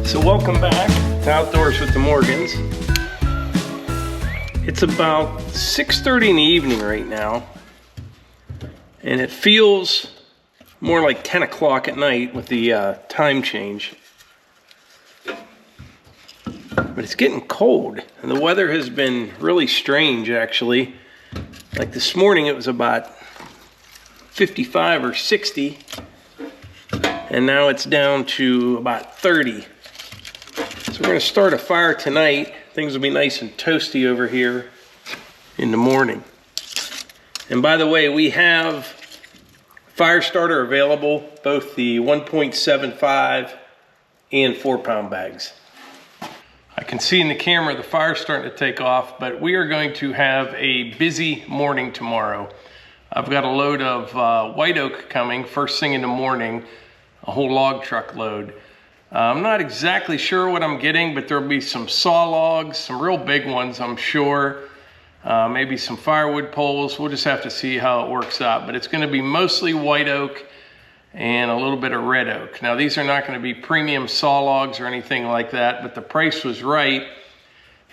So welcome back to Outdoors with the Morgans. It's about 6:30 in the evening right now, and it feels more like 10 o'clock at night with the time change. But it's getting cold, and the weather has been really strange actually. Like this morning it was about 55 or 60, and now it's down to about 30. So we're going to start a fire tonight. Things will be nice and toasty over here in the morning. And by the way, we have fire starter available, both the 1.75 and 4-pound bags. I can see in the camera the fire's starting to take off, but we are going to have a busy morning tomorrow. I've got a load of white oak coming first thing in the morning, a whole log truck load. I'm not exactly sure what I'm getting, but there'll be some saw logs, some real big ones, I'm sure. Maybe some firewood poles. We'll just have to see how it works out. But it's going to be mostly white oak and a little bit of red oak. Now, these are not going to be premium saw logs or anything like that, but the price was right.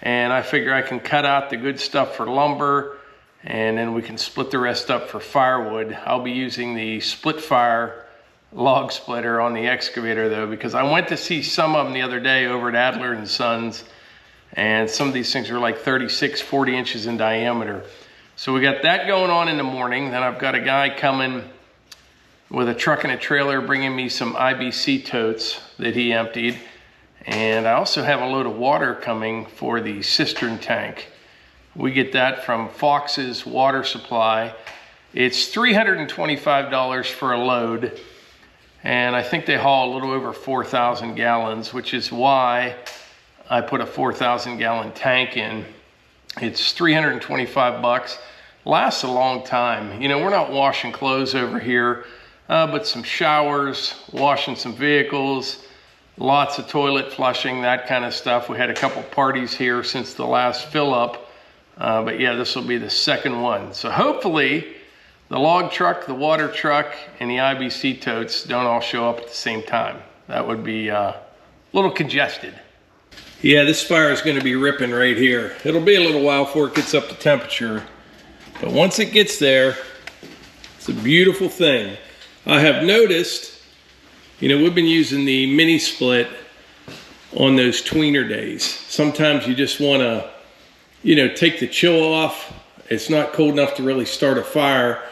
And I figure I can cut out the good stuff for lumber, and then we can split the rest up for firewood. I'll be using the split fire log splitter on the excavator though, because I went to see some of them the other day over at Adler and Sons, and some of these things are like 36, 40 inches in diameter. So we got that going on in the morning. Then I've got a guy coming with a truck and a trailer bringing me some IBC totes that he emptied. And I also have a load of water coming for the cistern tank. We get that from Fox's water supply. It's $325 for a load. And I think they haul a little over 4,000 gallons, which is why I put a 4,000 gallon tank in. It's 325 bucks. Lasts a long time. You know, we're not washing clothes over here, but some showers, washing some vehicles, lots of toilet flushing, that kind of stuff. We had a couple parties here since the last fill up, but yeah, this will be the second one. So hopefully the log truck, the water truck, and the IBC totes don't all show up at the same time. That would be a little congested. Yeah, this fire is going to be ripping right here. It'll be a little while before it gets up to temperature, but once it gets there, it's a beautiful thing. I have noticed, you know, we've been using the mini split on those tweener days. Sometimes you just want to, you know, take the chill off. It's not cold enough to really start a fire.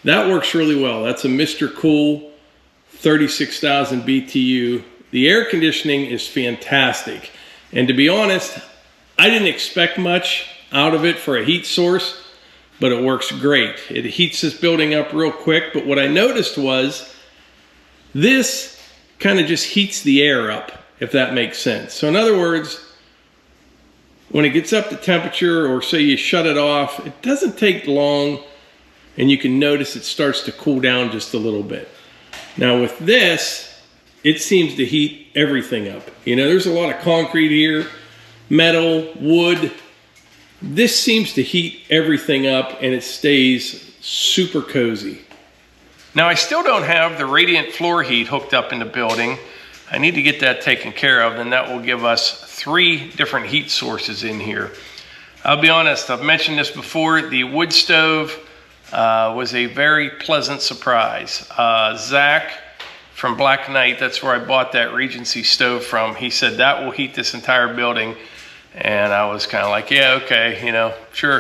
That works really well. That's a Mr. Cool 36,000 BTU. The air conditioning is fantastic. And to be honest, I didn't expect much out of it for a heat source, but it works great. It heats this building up real quick. But what I noticed was this kind of just heats the air up, if that makes sense. So in other words, when it gets up to temperature, or say you shut it off, it doesn't take long, and you can notice it starts to cool down just a little bit. Now with this, it seems to heat everything up. You know, there's a lot of concrete here, metal, wood. This seems to heat everything up, and it stays super cozy. Now I still don't have the radiant floor heat hooked up in the building. I need to get that taken care of, and that will give us 3 different heat sources in here. I'll be honest, I've mentioned this before, the wood stove was a very pleasant surprise. Zach from Black Knight, that's where I bought that Regency stove from, he said that will heat this entire building. And I was kind of like, yeah, okay, you know, sure.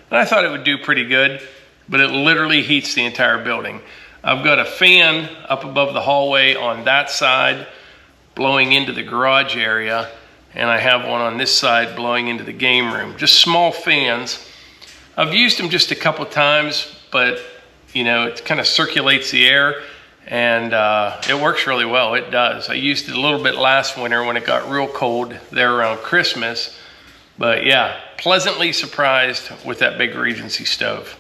And I thought it would do pretty good, but it literally heats the entire building. I've got a fan up above the hallway on that side, blowing into the garage area, and I have one on this side blowing into the game room. Just small fans. I've used them just a couple times, but you know, it kind of circulates the air, and it works really well. It does. I used it a little bit last winter when it got real cold there around Christmas, but yeah, pleasantly surprised with that big Regency stove.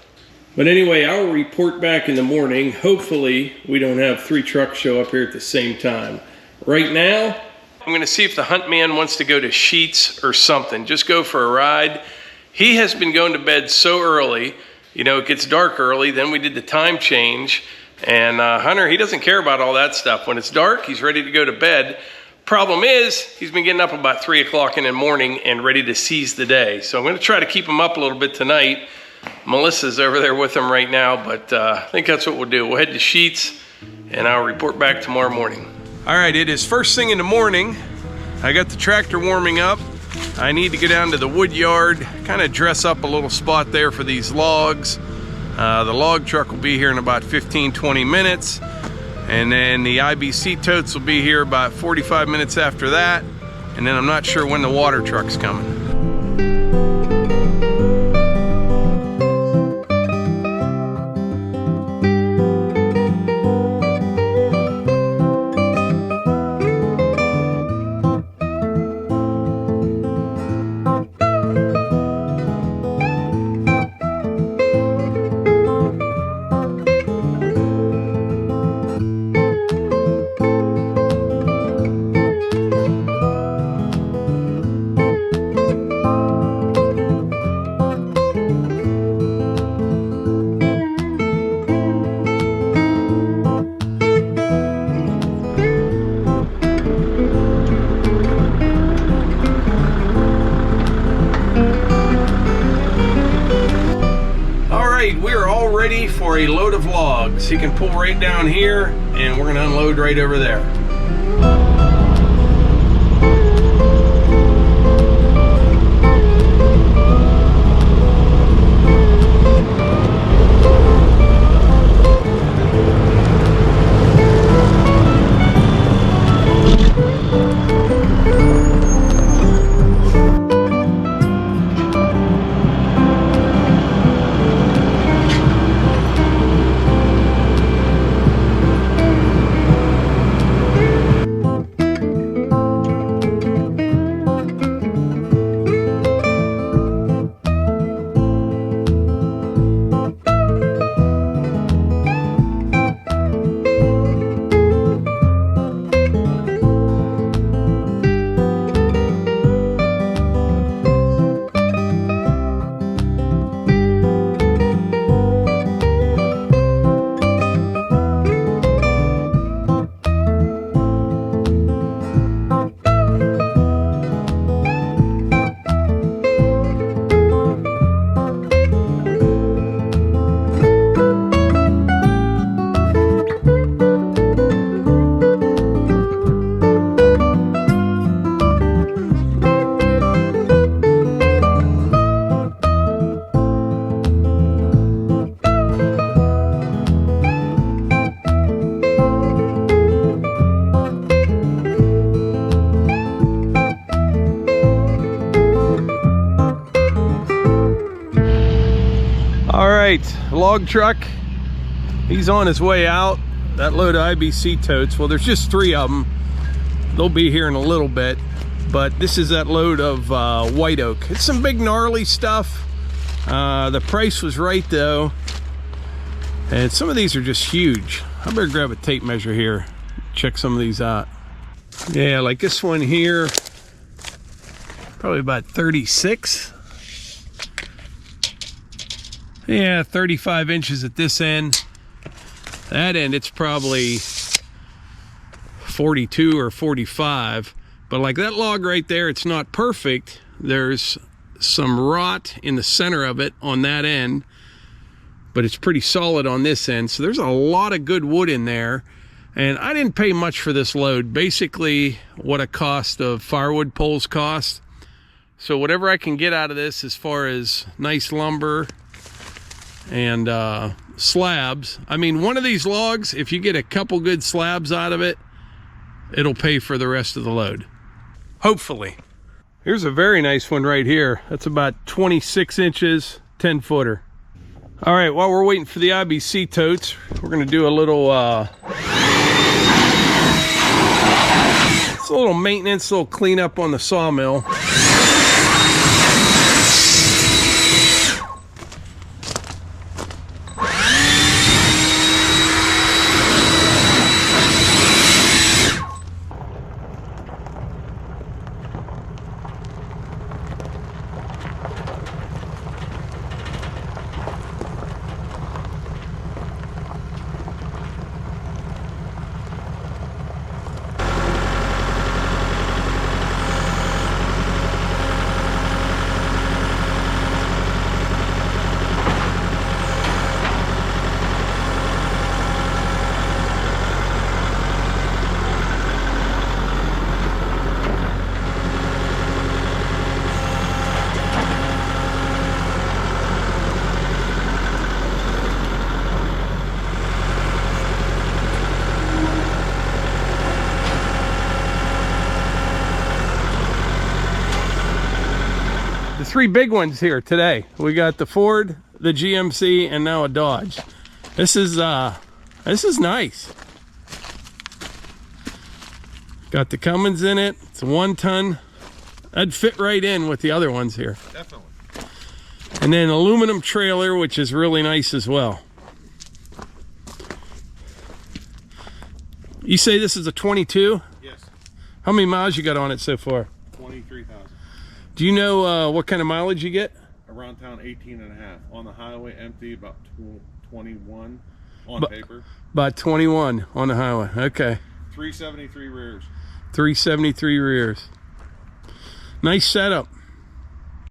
But anyway, I'll report back in the morning. Hopefully we don't have 3 trucks show up here at the same time. Right now, I'm gonna see if the hunt man wants to go to Sheets or something. Just go for a ride. He has been going to bed so early. You know, it gets dark early, then we did the time change. And Hunter, he doesn't care about all that stuff. When it's dark, he's ready to go to bed. Problem is, he's been getting up about 3 o'clock in the morning and ready to seize the day. So I'm gonna try to keep him up a little bit tonight. Melissa's over there with him right now, but I think that's what we'll do. We'll head to Sheets and I'll report back tomorrow morning. All right, it is first thing in the morning. I got the tractor warming up. I need to go down to the wood yard, kind of dress up a little spot there for these logs. The log truck will be here in about 15-20 minutes. And then the IBC totes will be here about 45 minutes after that. And then I'm not sure when the water truck's coming. We're all ready for a load of logs. He can pull right down here and we're gonna unload right over there. Log truck, he's on his way out. That load of IBC totes, well, there's just 3 of them. They'll be here in a little bit, but this is that load of white oak. It's some big gnarly stuff. The price was right though, and some of these are just huge. I better grab a tape measure here, check some of these out. Yeah, like this one here, probably about 36. Yeah, 35 inches at this end. That end, it's probably 42 or 45. But like that log right there, it's not perfect. There's some rot in the center of it on that end, but it's pretty solid on this end. So there's a lot of good wood in there. And I didn't pay much for this load. Basically, what a cost of firewood poles cost. So whatever I can get out of this as far as nice lumber and slabs. I mean, one of these logs, if you get a couple good slabs out of it, it'll pay for the rest of the load. Hopefully. Here's a very nice one right here. That's about 26 inches, 10-footer. All right, while we're waiting for the IBC totes, we're gonna do a little it's a little maintenance, a little cleanup on the sawmill. 3 big ones here today. We got the Ford, the GMC, and now a Dodge. This is nice. Got the Cummins in it. It's a 1-ton. That'd fit right in with the other ones here. Definitely. And then aluminum trailer, which is really nice as well. You say this is a 22? Yes. How many miles you got on it so far? 23,000. Do you know what kind of mileage you get? Around town, 18 and a half. On the highway, empty, about 21 on paper. About 21 on the highway. Okay. 373 rears. 373 rears. Nice setup.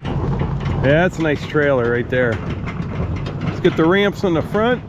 Yeah, that's a nice trailer right there. Let's get the ramps on the front.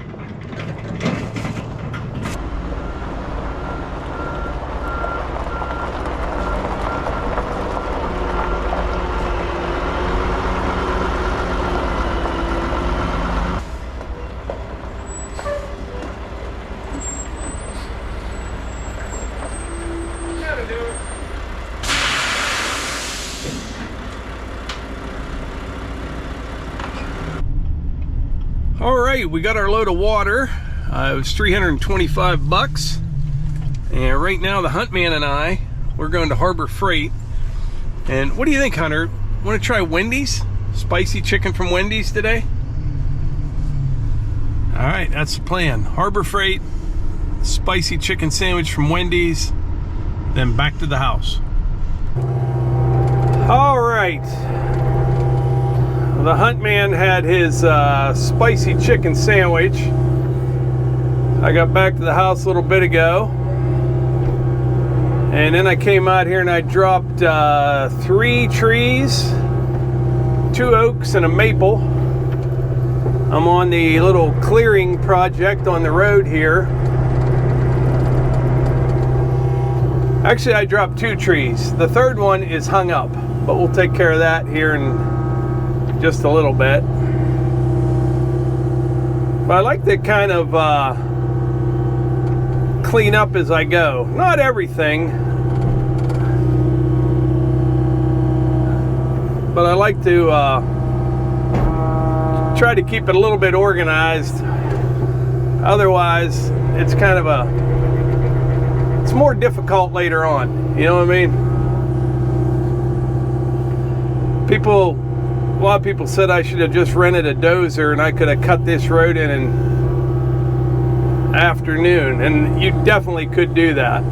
All right, we got our load of water. It was 325 bucks. And right now the Hunt Man and I, we're going to Harbor Freight. And what do you think, Hunter? Want to try Wendy's? Spicy chicken from Wendy's today? All right, that's the plan. Harbor Freight, spicy chicken sandwich from Wendy's, then back to the house. All right. The Hunt Man had his spicy chicken sandwich. I got back to the house a little bit ago. And then I came out here and I dropped 3 trees, 2 oaks and a maple. I'm on the little clearing project on the road here. Actually, I dropped 2 trees. The third one is hung up, but we'll take care of that here in just a little bit. But I like to kind of clean up as I go. Not everything, but I like to try to keep it a little bit organized. Otherwise, it's kind of it's more difficult later on. You know what I mean? A lot of people said I should have just rented a dozer and I could have cut this road in an afternoon, and you definitely could do that.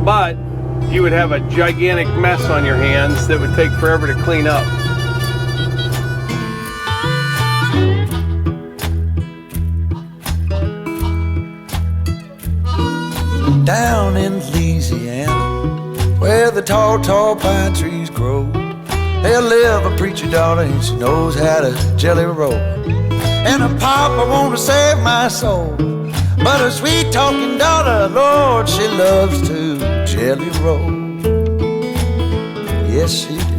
But you would have a gigantic mess on your hands that would take forever to clean up. Down in Louisiana, where the tall, tall pine trees grow, there live a preacher daughter and she knows how to jelly roll. And her papa wanna save my soul, but her sweet talking daughter, Lord, she loves to jelly roll. Yes, she do.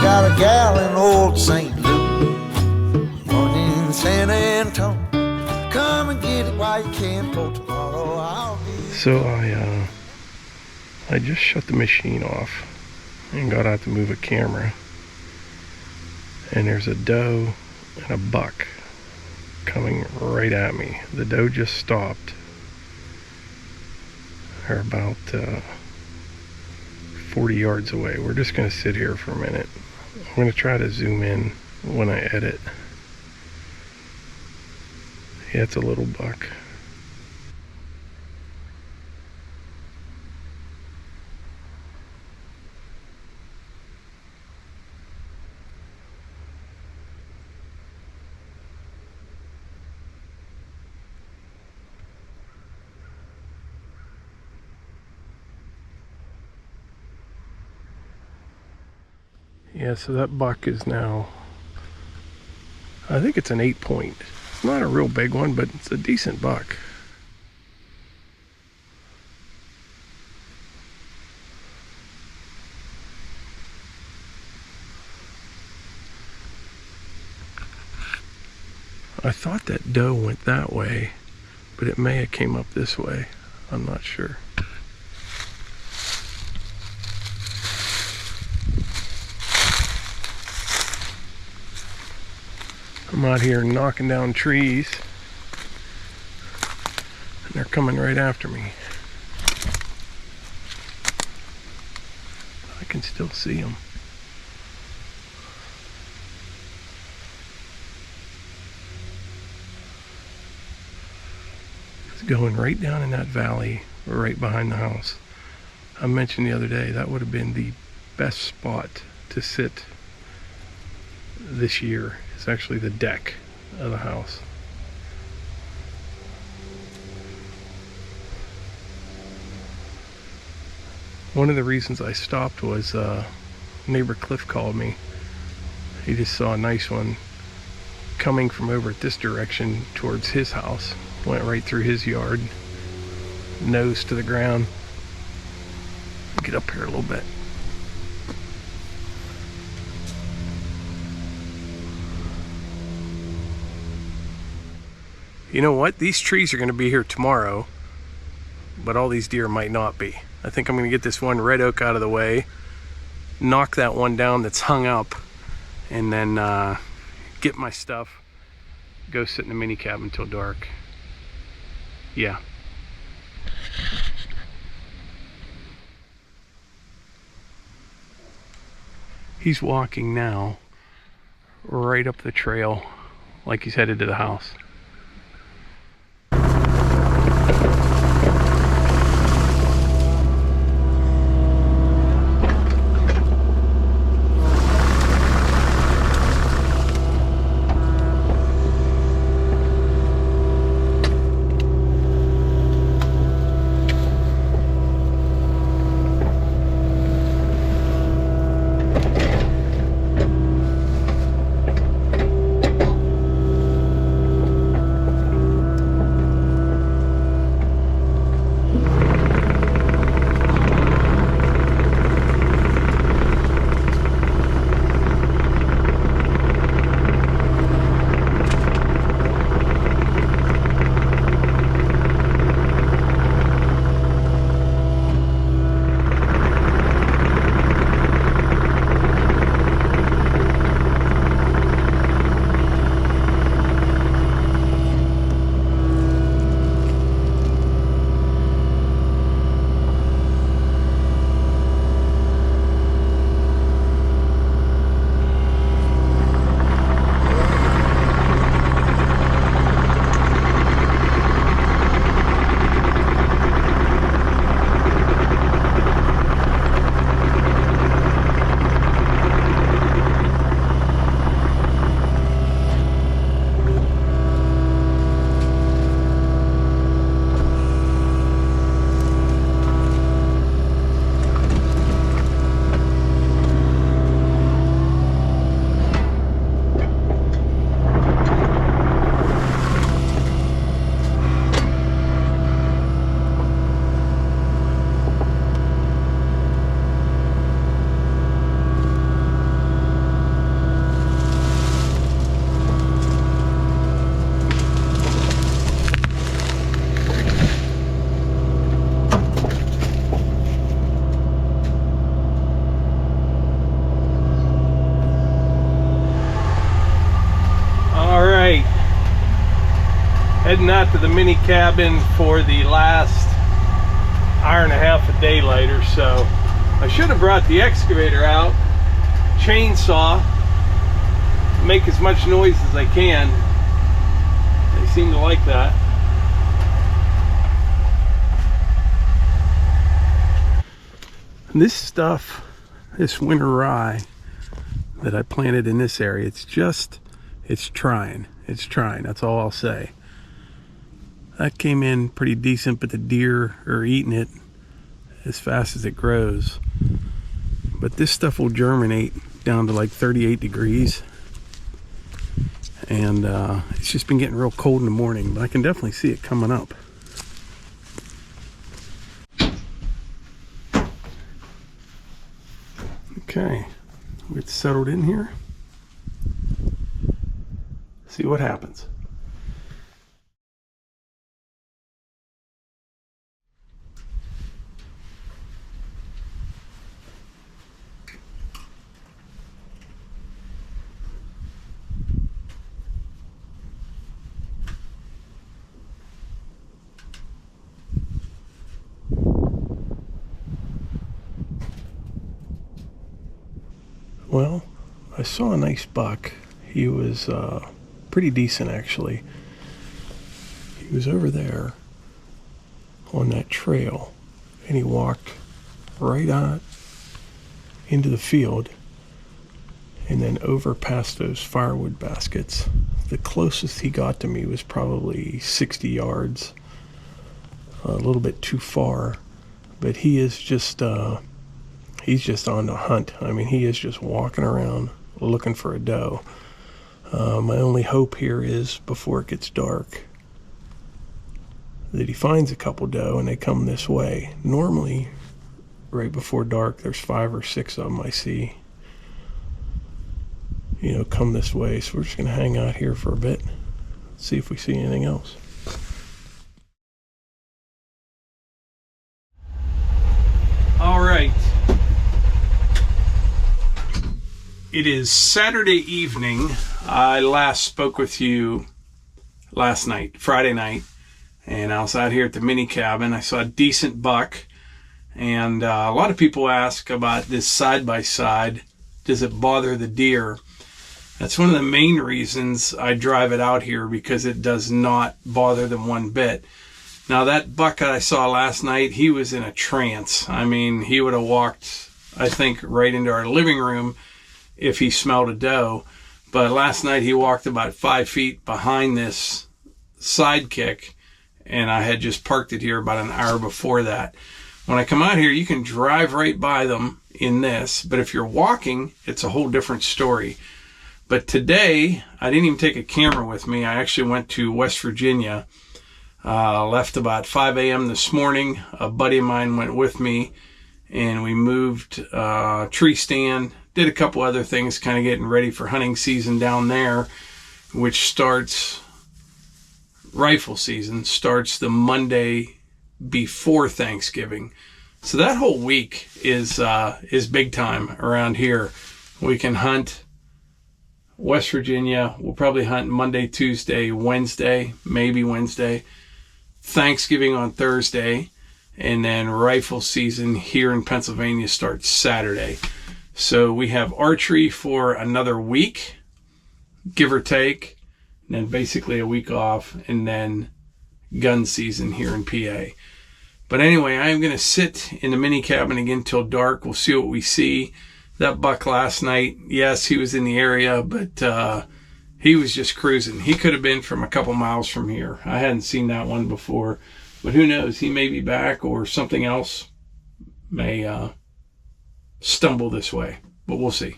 Got a gal in old St. Louis, one in San Antonio. Come and get it while you can, for tomorrow I'll be. So I just shut the machine off and got out to move a camera, and there's a doe and a buck coming right at me. The doe just stopped. They're about 40 yards away. We're just going to sit here for a minute. I'm going to try to zoom in when I edit. Yeah, it's a little buck. Yeah, so that buck is now, I think it's an 8 point. It's not a real big one, but it's a decent buck. I thought that doe went that way, but it may have came up this way. I'm not sure. I'm out here knocking down trees, and they're coming right after me. I can still see them. It's going right down in that valley right behind the house. I mentioned the other day that would have been the best spot to sit this year. It's actually the deck of the house. One of the reasons I stopped was neighbor Cliff called me. He just saw a nice one coming from over at this direction towards his house. Went right through his yard, nose to the ground. Get up here a little bit. You know what? These trees are going to be here tomorrow, but all these deer might not be. I think I'm going to get this one red oak out of the way, knock that one down that's hung up, and then get my stuff, go sit in the mini cab until dark. Yeah. He's walking now right up the trail like he's headed to the house. Heading out to the mini cabin for the last hour and a half of daylight or so. I should have brought the excavator out, chainsaw, make as much noise as I can. They seem to like that. And this stuff, this winter rye that I planted in this area, it's trying. That's all I'll say. That came in pretty decent, but the deer are eating it as fast as it grows. But this stuff will germinate down to like 38 degrees. And it's just been getting real cold in the morning, but I can definitely see it coming up. Okay, we get settled in here. See what happens. Well, I saw a nice buck. He was pretty decent, actually. He was over there on that trail, and he walked right on into the field and then over past those firewood baskets. The closest he got to me was probably 60 yards, a little bit too far, but he is just he's just on the hunt. I mean, he is just walking around looking for a doe. My only hope here is before it gets dark that he finds a couple doe and they come this way. Normally right before dark there's 5 or 6 of them I see, you know, come this way. So we're just gonna hang out here for a bit, see if we see anything else. All right, it is Saturday evening. I last spoke with you last night, Friday night, and I was out here at the mini cabin. I saw a decent buck, and a lot of people ask about this side-by-side. Does it bother the deer? That's one of the main reasons I drive it out here, because it does not bother them one bit. Now, that buck that I saw last night, he was in a trance. I mean, he would have walked, I think, right into our living room if he smelled a doe. But last night he walked about 5 feet behind this SideKick, and I had just parked it here about an hour before that. When I come out here, you can drive right by them in this, but if you're walking, it's a whole different story. But today, I didn't even take a camera with me. I actually went to West Virginia. Left about 5 a.m. this morning. A buddy of mine went with me, and we moved tree stand, did a couple other things, kind of getting ready for hunting season down there, which starts, rifle season starts the Monday before Thanksgiving. So that whole week is big time around here. We can hunt West Virginia. We'll probably hunt Monday, Tuesday, Wednesday, maybe Wednesday. Thanksgiving on Thursday, and then rifle season here in Pennsylvania starts Saturday. So we have archery for another week, give or take, and then basically a week off, and then gun season here in PA. But anyway, I'm going to sit in the mini cabin again till dark. We'll see what we see. That buck last night, yes, he was in the area, but he was just cruising. He could have been from a couple miles from here. I hadn't seen that one before, but who knows? He may be back, or something else may stumble this way, but we'll see.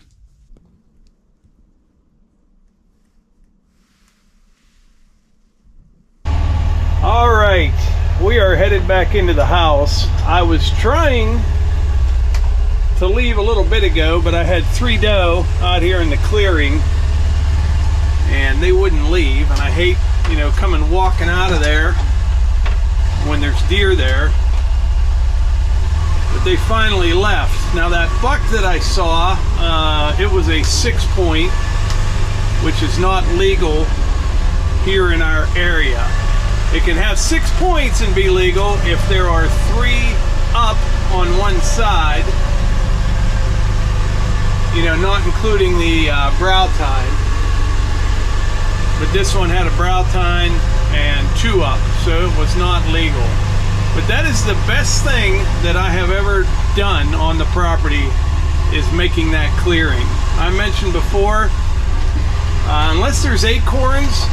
All right, we are headed back into the house. I was trying to leave a little bit ago, but I had 3 doe out here in the clearing, and they wouldn't leave, and I hate, you know, coming walking out of there when there's deer there. But they finally left. Now, that buck that I saw, it was a 6-point, which is not legal here in our area. It can have 6 points and be legal if there are 3 up on one side, you know, not including the brow tine. But this one had a brow tine and 2 up, so it was not legal. But that is the best thing that I have ever done on the property, is making that clearing. I mentioned before, unless there's acorns,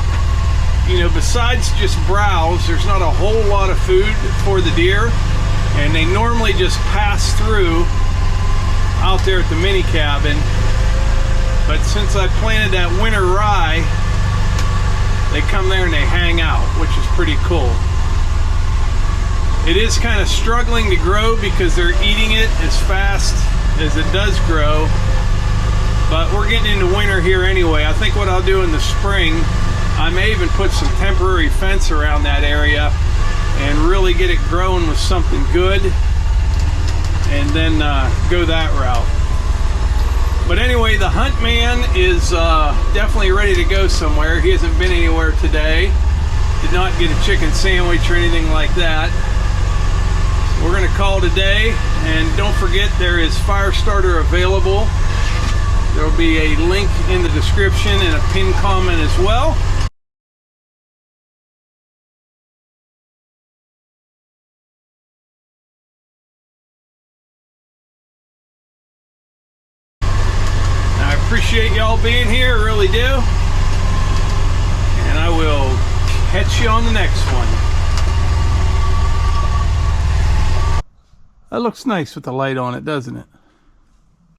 you know, besides just browse, there's not a whole lot of food for the deer, and they normally just pass through out there at the mini cabin. But since I planted that winter rye, they come there and they hang out, which is pretty cool. It is kind of struggling to grow because they're eating it as fast as it does grow, but we're getting into winter here anyway. I think what I'll do in the spring, I may even put some temporary fence around that area and really get it growing with something good, and then go that route. But anyway, the hunt man is definitely ready to go somewhere. He hasn't been anywhere today. Did not get a chicken sandwich or anything like that. We're going to call today, and don't forget there is fire starter available There will be a link in the description and a pinned comment as well. I appreciate y'all being here, I really do. And I will catch you on the next one. That looks nice with the light on it, doesn't it?